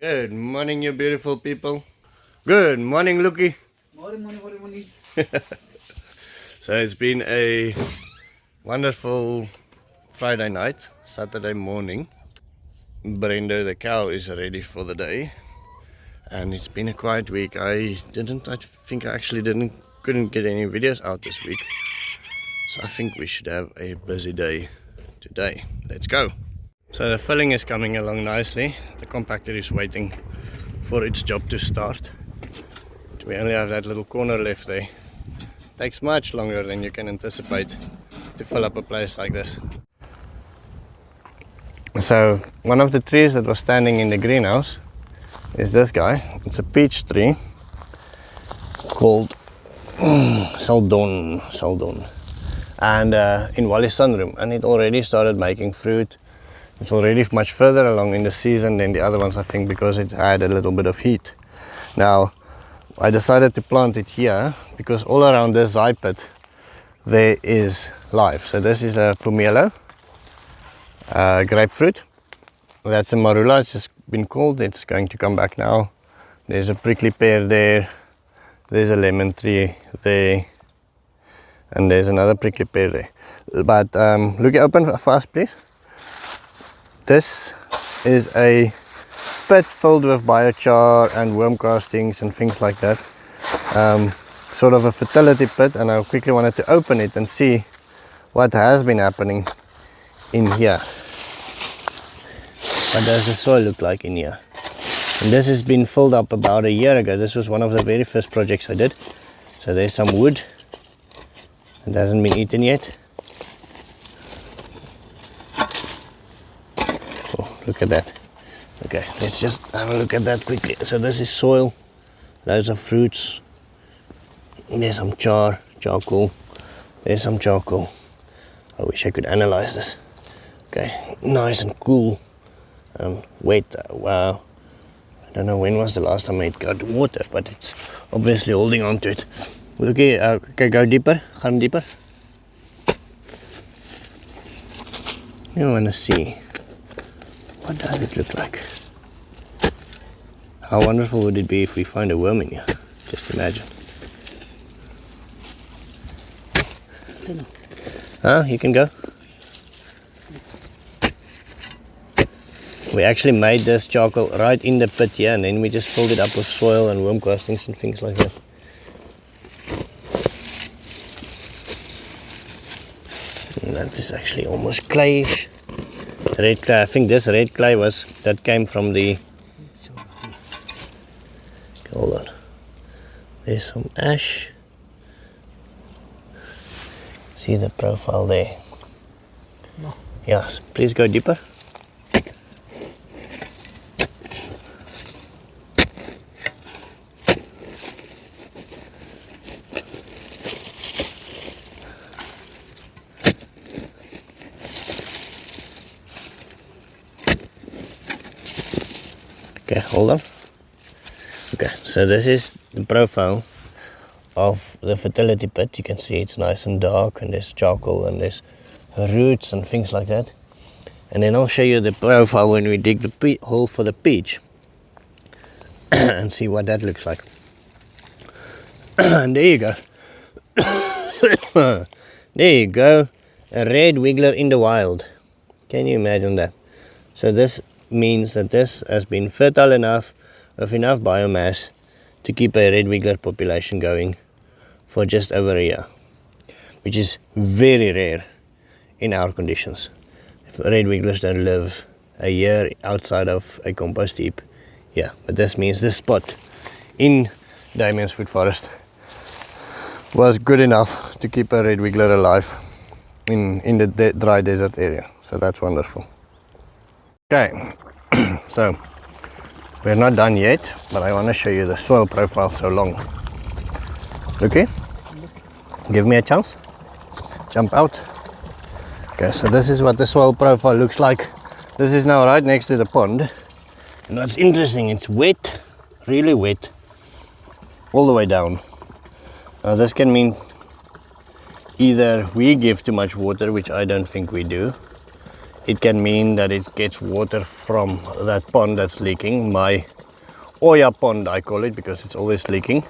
Good morning, you beautiful people. Good morning, Lucky. Morning. So it's been a wonderful Friday night, Saturday morning. Brenda, the cow, is ready for the day, and it's been a quiet week. I think I actually couldn't get any videos out this week. So I think we should have a busy day today. Let's go. So the filling is coming along nicely. The compactor is waiting for its job to start. We only have that little corner left there. Takes much longer than you can anticipate to fill up a place like this. So one of the trees that was standing in the greenhouse is this guy. It's a peach tree called Saldon, and in Wally's sunroom, and it already started making fruit. It's already much further along in the season than the other ones, I think, because it had a little bit of heat. Now I decided to plant it here because all around this eye pit there is life. So this is a pomelo, grapefruit. That's a marula, it's just been called. It's going to come back now. There's a prickly pear there. There's a lemon tree there. And there's another prickly pear there. But look, open for us, please. This is a pit filled with biochar and worm castings and things like that. Sort of a fertility pit, and I quickly wanted to open it and see what has been happening in here. What does the soil look like in here? And this has been filled up about a year ago. This was one of the very first projects I did. So there's some wood. It hasn't been eaten yet. Oh, look at that. Okay, let's just have a look at that quickly. So this is soil, loads of fruits. There's some charcoal. There's some charcoal. I wish I could analyze this. Okay, nice and cool. Wet. Wow. I don't know when was the last time it got water, but it's obviously holding on to it. Okay, okay, go deeper. Gaan deeper. You want to see, what does it look like? How wonderful would it be if we find a worm in here? Just imagine. You can go. We actually made this charcoal right in the pit here, and then we just filled it up with soil and worm castings and things like that. And that is actually almost clayish. Red clay. I think this red clay came from the. Hold on. There's some ash. See the profile there? No. Yes. Please go deeper. Okay, hold on. Okay, so this is the profile of the fertility pit. You can see it's nice and dark, and there's charcoal and there's roots and things like that. And then I'll show you the profile when we dig the hole for the peach and see what that looks like. And there you go. There you go. A red wiggler in the wild. Can you imagine that? So this means that this has been fertile enough, with enough biomass to keep a red wiggler population going for just over a year, which is very rare in our conditions. Red wigglers don't live a year outside of a compost heap. Yeah, but this means this spot in Damien's Food Forest was good enough to keep a red wiggler alive in the dry desert area. So that's wonderful. Okay, so we're not done yet, but I want to show you the soil profile so long. Okay, give me a chance. Jump out. Okay, so this is what the soil profile looks like. This is now right next to the pond. And what's interesting, it's wet, really wet, all the way down. Now this can mean either we give too much water, which I don't think we do. it can mean that it gets water from that pond that's leaking. My Oya pond, I call it, because it's always leaking,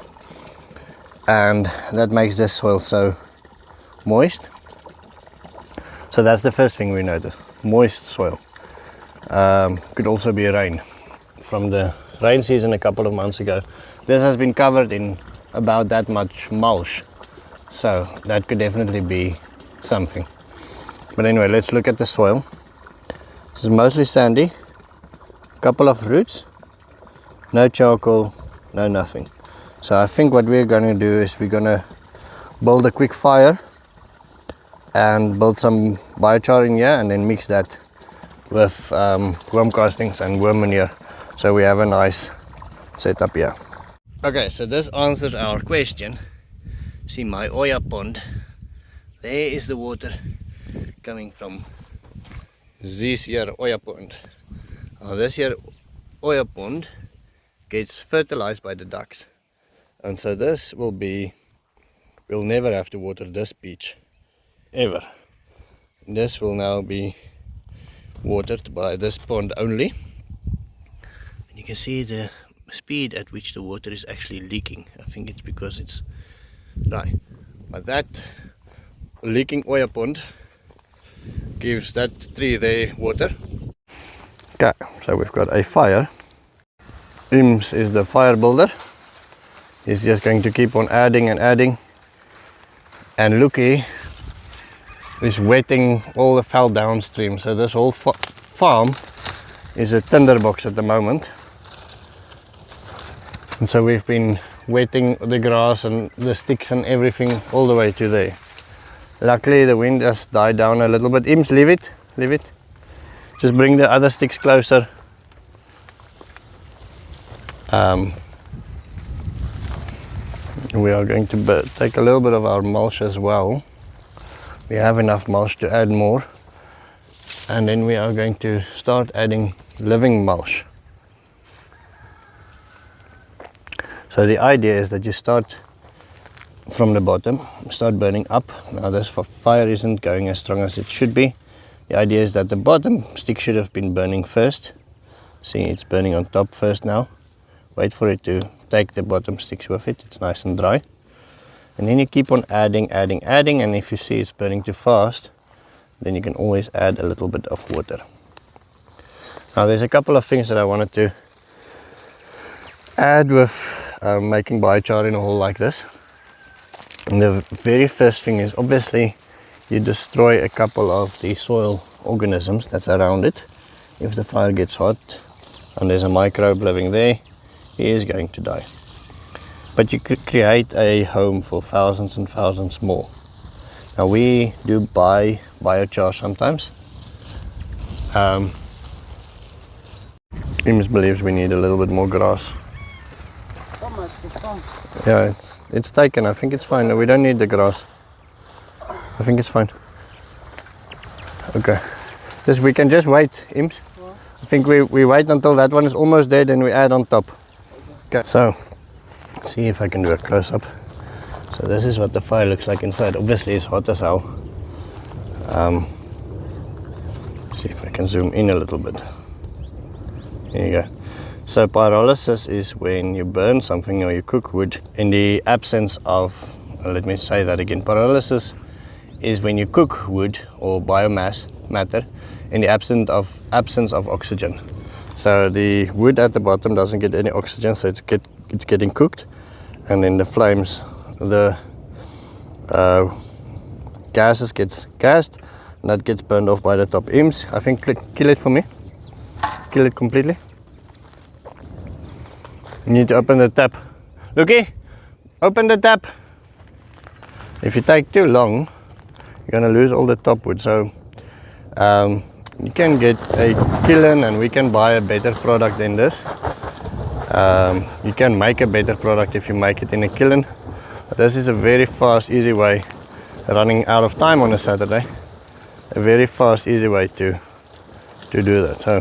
and that makes this soil so moist. So that's the first thing we notice, moist soil. Could also be rain from the rain season a couple of months ago. This has been covered in about that much mulch, so that could definitely be something. But anyway, let's look at the soil. This is mostly sandy, a couple of roots, no charcoal, no nothing. So I think what we're going to do is we're going to build a quick fire and build some biochar in here, and then mix that with worm castings and worm manure, so we have a nice setup here. Okay, so this answers our question. See my Oya pond, there is the water coming from this here Oya pond. Now this here Oya pond gets fertilized by the ducks, and so this will be, we'll never have to water this beach ever. This will now be watered by this pond only, and you can see the speed at which the water is actually leaking. I think it's because it's dry, but that leaking Oya pond gives that tree there water. Okay, so we've got a fire. Ims is the fire builder. He's just going to keep on adding and adding, and Lucky is wetting all the foul downstream. So this whole farm is a tinderbox at the moment, and so we've been wetting the grass and the sticks and everything all the way to there. Luckily the wind has died down a little bit. Ims, leave it. Just bring the other sticks closer. We are going to take a little bit of our mulch as well. We have enough mulch to add more, and then we are going to start adding living mulch. So the idea is that you start from the bottom, start burning up. Now this fire isn't going as strong as it should be. The idea is that the bottom stick should have been burning first. See, it's burning on top first now. Wait for it to take the bottom sticks with it. It's nice and dry. And then you keep on adding, and if you see it's burning too fast, then you can always add a little bit of water. Now there's a couple of things that I wanted to add with making biochar in a hole like this. And the very first thing is, obviously you destroy a couple of the soil organisms that's around it. If the fire gets hot and there's a microbe living there, he is going to die. But you could create a home for thousands and thousands more. Now we do buy biochar sometimes. Ims believes we need a little bit more grass. Yeah, it's taken. I think it's fine. No, we don't need the grass. I think it's fine. Okay. We can just wait, Ims. I think we wait until that one is almost dead and we add on top. Okay. So, see if I can do a close up. So this is what the fire looks like inside. Obviously it's hot as hell. See if I can zoom in a little bit. There you go. So pyrolysis is when you burn something or you cook wood in the absence of, let me say that again, pyrolysis is when you cook wood or biomass matter in the absence of oxygen. So the wood at the bottom doesn't get any oxygen, so it's getting cooked, and then the flames, the gases gets gassed, and that gets burned off by the top. Ims, I think kill it for me. Kill it completely. You need to open the tap. Looky, open the tap. If you take too long, you're gonna lose all the top wood. So you can get a kiln, and we can buy a better product than this. You can make a better product if you make it in a kiln. But this is a very fast, easy way, running out of time on a Saturday. A very fast, easy way to do that. So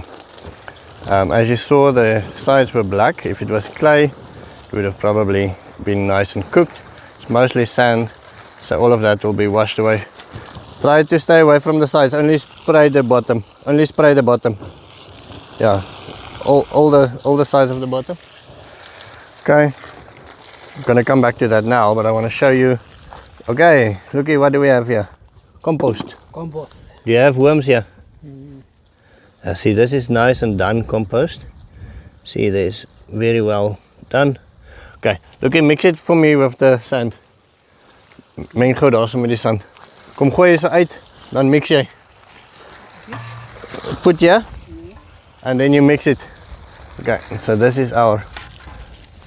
as you saw, the sides were black. If it was clay, it would have probably been nice and cooked. It's mostly sand, so all of that will be washed away Try to stay away from the sides. Only spray the bottom. Only spray the bottom. Yeah, all the sides of the bottom. Okay. I'm gonna come back to that now, but I want to show you. Okay, looky, what do we have here? Compost. Compost. Do you have worms here? See, this is nice and done compost. See, this very well done. Okay, looky, mix it for me with the sand. Meng gou daarso met die sand. Kom gooi jy so uit, dan mix jy. Put here, and then you mix it. Okay, so this is our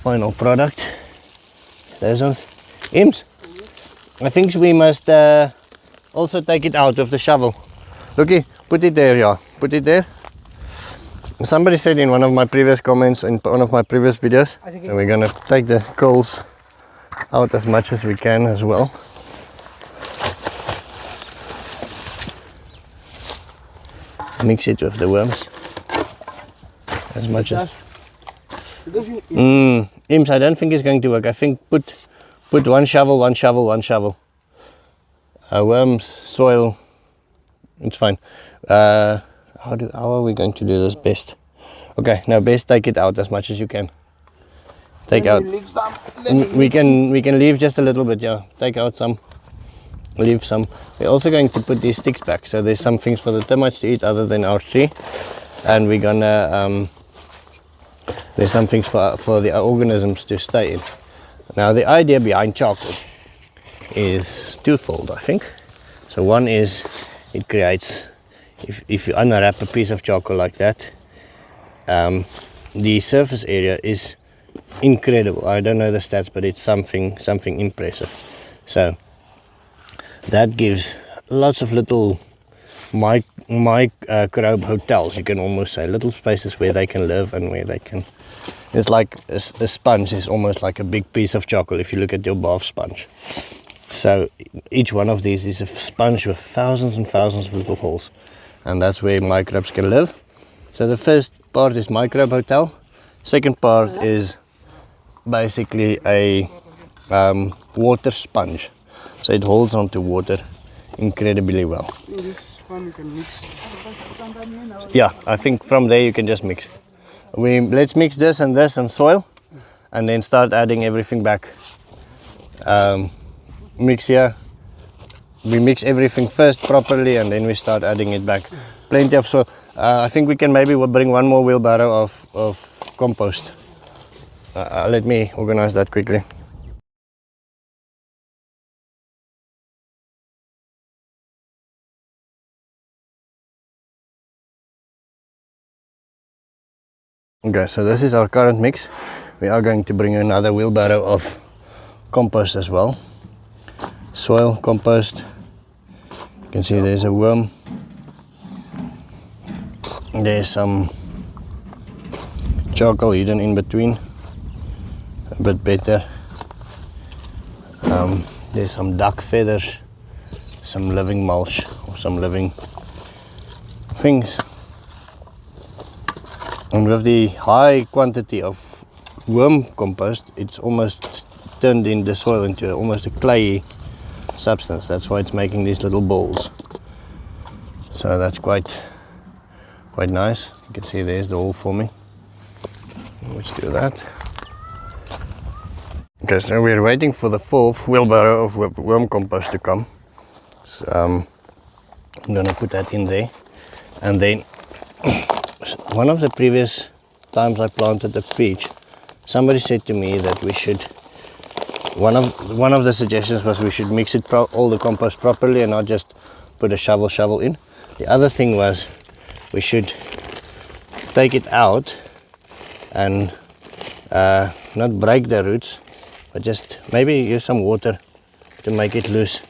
final product. There's ons. Ims, I think we must also take it out with the shovel. Looky, put it there, yeah. Put it there. Somebody said in one of my previous comments, in one of my previous videos, and we're gonna take the coals out as much as we can as well. Mix it with the worms as much as. Ims, I don't think it's going to work. I think put one shovel, one shovel, one shovel. Worms, soil, it's fine. How are we going to do this best? Okay, now best take it out as much as you can. Take out. Leave some. We can leave just a little bit, yeah. Take out some. Leave some. We're also going to put these sticks back, so there's some things for the termites to eat other than our tree, and we're gonna there's some things for the organisms to stay in. Now the idea behind charcoal is twofold, I think. So one is it creates, if you unwrap a piece of charcoal like that, the surface area is incredible. I don't know the stats, but it's something impressive. So that gives lots of little microbe hotels, you can almost say, little spaces where they can live and where they can. It's like a sponge is almost like a big piece of charcoal if you look at your bath sponge. So each one of these is a sponge with thousands and thousands of little holes, and that's where microbes can live. So the first part is microbe hotel. Second part is basically a water sponge. So it holds onto water incredibly well. This one you can mix. Yeah, I think from there you can just mix. Let's mix this and soil, and then start adding everything back. Mix here. We mix everything first properly, and then we start adding it back. Plenty of soil. I think we can maybe bring one more wheelbarrow of compost. Let me organize that quickly. Okay, so this is our current mix. We are going to bring another wheelbarrow of compost as well. Soil, compost. You can see there's a worm. There's some charcoal hidden in between, a bit better. There's some duck feathers, some living mulch, or some living things. And with the high quantity of worm compost, it's almost turned in the soil into almost a clayey substance. That's why it's making these little balls. So that's quite nice. You can see there's the hole forming. Let's do that. Okay, so we're waiting for the fourth wheelbarrow of worm compost to come. So I'm gonna put that in there, and then one of the previous times I planted a peach, somebody said to me that we should, one of the suggestions was we should mix it all the compost properly and not just put a shovel in. The other thing was we should take it out and not break the roots, but just maybe use some water to make it loose.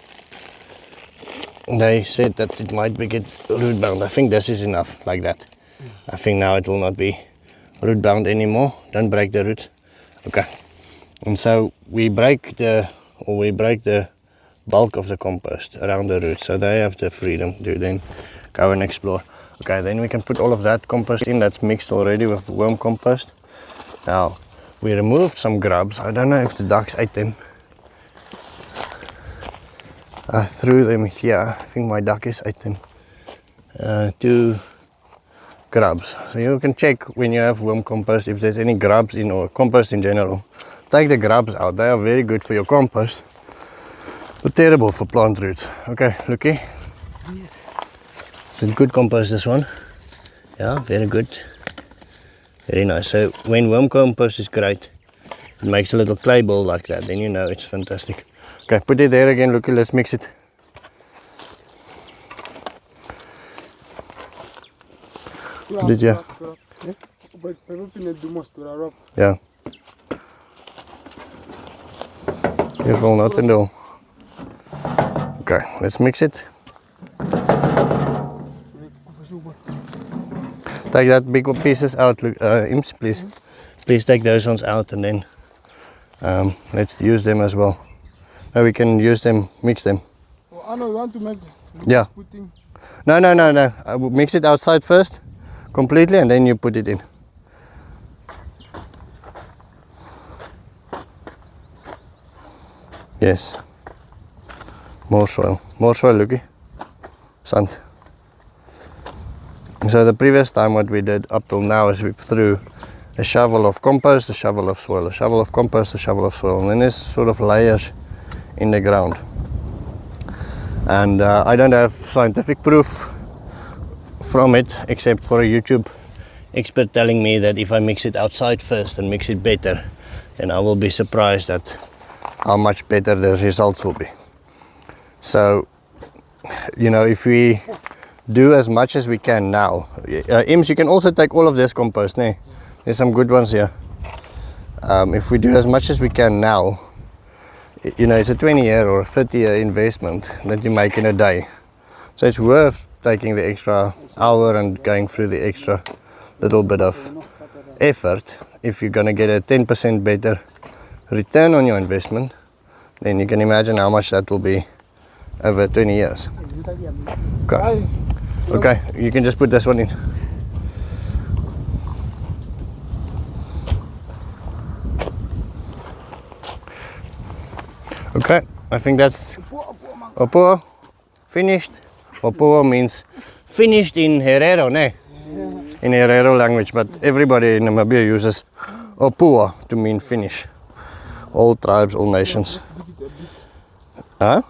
They said that it might be root bound. I think this is enough like that. I think now it will not be root bound anymore. Don't break the roots. Okay. And so we break the bulk of the compost around the roots, so they have the freedom to then go and explore. Okay, then we can put all of that compost in that's mixed already with worm compost. Now we removed some grubs. I don't know if the ducks ate them. I threw them here. I think my duckies ate them. 2 grubs. So you can check when you have worm compost if there's any grubs in, or compost in general. Take the grubs out. They are very good for your compost, but terrible for plant roots. Okay, looky. It's a good compost, this one. Yeah, very good. Very nice. So when worm compost is great, it makes a little clay ball like that, then you know it's fantastic. Okay, put it there again, looky, let's mix it. Did you? Yeah. Careful not to do. Okay, let's mix it. Take that big pieces out, Imps, please. Please take those ones out, and then let's use them as well. Now we can use them, mix them. Oh, I know you want to make. Yeah. Putting. No. I will mix it outside first, completely, and then you put it in. Yes. More soil, looky. Sand. So the previous time what we did up till now is we threw a shovel of compost, a shovel of soil, a shovel of compost, a shovel of soil, and then there's sort of layers in the ground. And I don't have scientific proof from it, except for a YouTube expert telling me that if I mix it outside first and mix it better, then I will be surprised at how much better the results will be. So, you know, if we do as much as we can now. Ims, you can also take all of this compost, né? There's some good ones here. If we do as much as we can now, you know, it's a 20-year or 30-year investment that you make in a day. So it's worth taking the extra hour and going through the extra little bit of effort. If you're going to get a 10% better return on your investment, then you can imagine how much that will be over 20 years. Okay. Okay, you can just put this one in. Okay, I think that's Opo, finished. Opo means finished in Herero, ne? In Herero language, but everybody in Namibia uses Opo to mean finish. All tribes, all nations. Huh?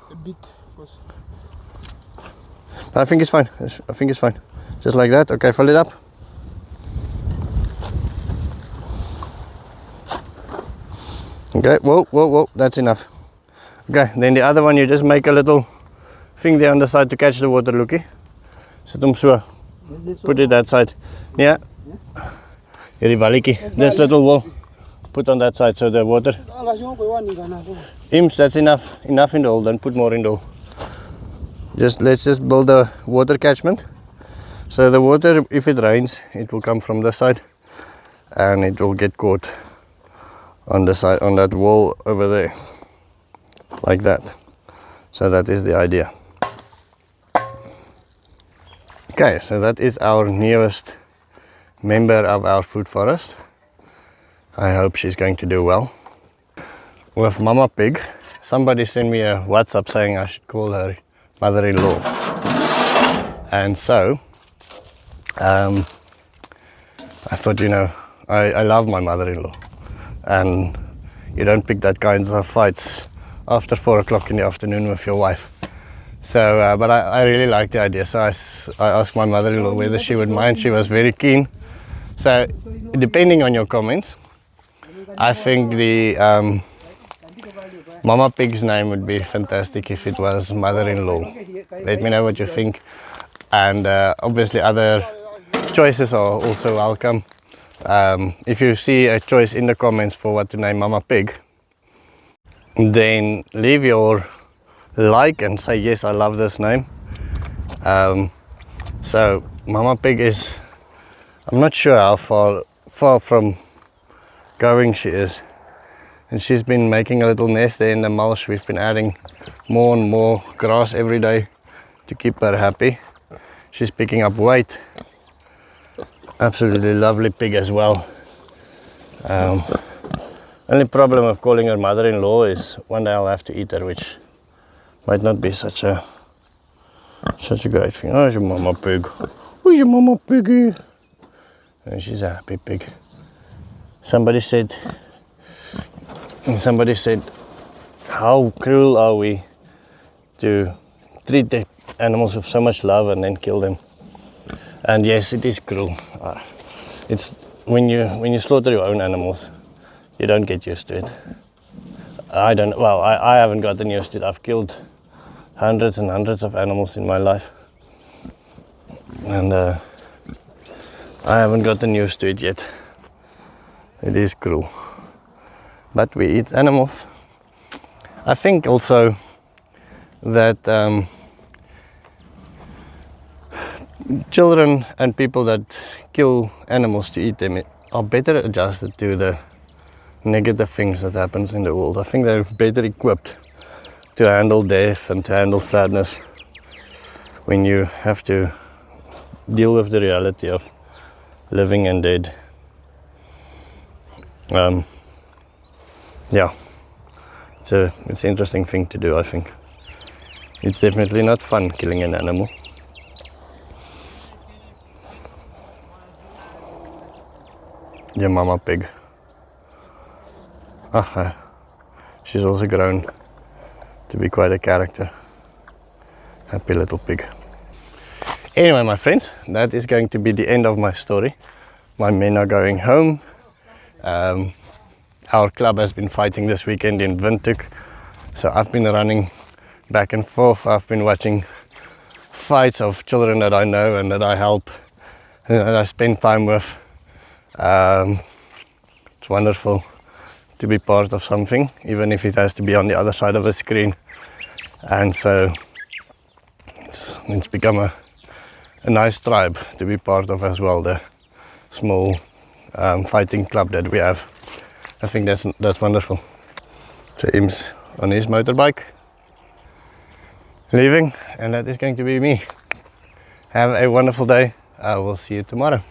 I think it's fine. I think it's fine. Just like that. Okay, fill it up. Okay, whoa, that's enough. Okay, then the other one you just make a little thing there on the side to catch the water, looky. Sit hom so. Put it that side. Yeah. Hierdie walletjie. This little wall. Put on that side so the water. Imps, that's enough. Enough in the hole, don't put more in the hole. Let's just build a water catchment. So the water, if it rains, it will come from this side and it will get caught on the side, on that wall over there, like that. So that is the idea. Okay, so that is our newest member of our food forest. I hope she's going to do well. With Mama Pig, somebody sent me a WhatsApp saying I should call her mother-in-law, and so I thought, you know, I love my mother-in-law, and you don't pick that kinds of fights after 4 o'clock in the afternoon with your wife. So but I really like the idea, so I asked my mother-in-law whether she would mind. She was very keen. So depending on your comments, I think the Mama Pig's name would be fantastic if it was mother-in-law. Let me know what you think, and obviously other choices are also welcome. If you see a choice in the comments for what to name Mama Pig, then leave your like and say yes, I love this name. So Mama Pig is, I'm not sure how far from going she is. And she's been making a little nest there in the mulch. We've been adding more and more grass every day to keep her happy. She's picking up weight. Absolutely lovely pig as well. Only problem of calling her mother-in-law is one day I'll have to eat her, which might not be such a great thing. Oh, your mama pig. Who's your mama piggy? And she's a happy pig. Somebody said, how cruel are we to treat the animals with so much love and then kill them? And yes, it is cruel. It's when you slaughter your own animals, you don't get used to it. I haven't gotten used to it. I've killed hundreds and hundreds of animals in my life, and I haven't gotten used to it yet. It is cruel, but we eat animals. I think also that children and people that kill animals to eat them are better adjusted to the negative things that happens in the world. I think they're better equipped to handle death and to handle sadness when you have to deal with the reality of living and dead. So it's an interesting thing to do, I think. It's definitely not fun killing an animal. Your mama pig. She's also grown to be quite a character. Happy little pig. Anyway, my friends, that is going to be the end of my story. My men are going home. Our club has been fighting this weekend in Windhoek, so I've been running back and forth. I've been watching fights of children that I know and that I help and that I spend time with. It's wonderful to be part of something, even if it has to be on the other side of a screen. And so it's become a nice tribe to be part of as well, the small fighting club that we have. I think that's wonderful. So Im's on his motorbike, leaving, and that is going to be me. Have a wonderful day. I will see you tomorrow.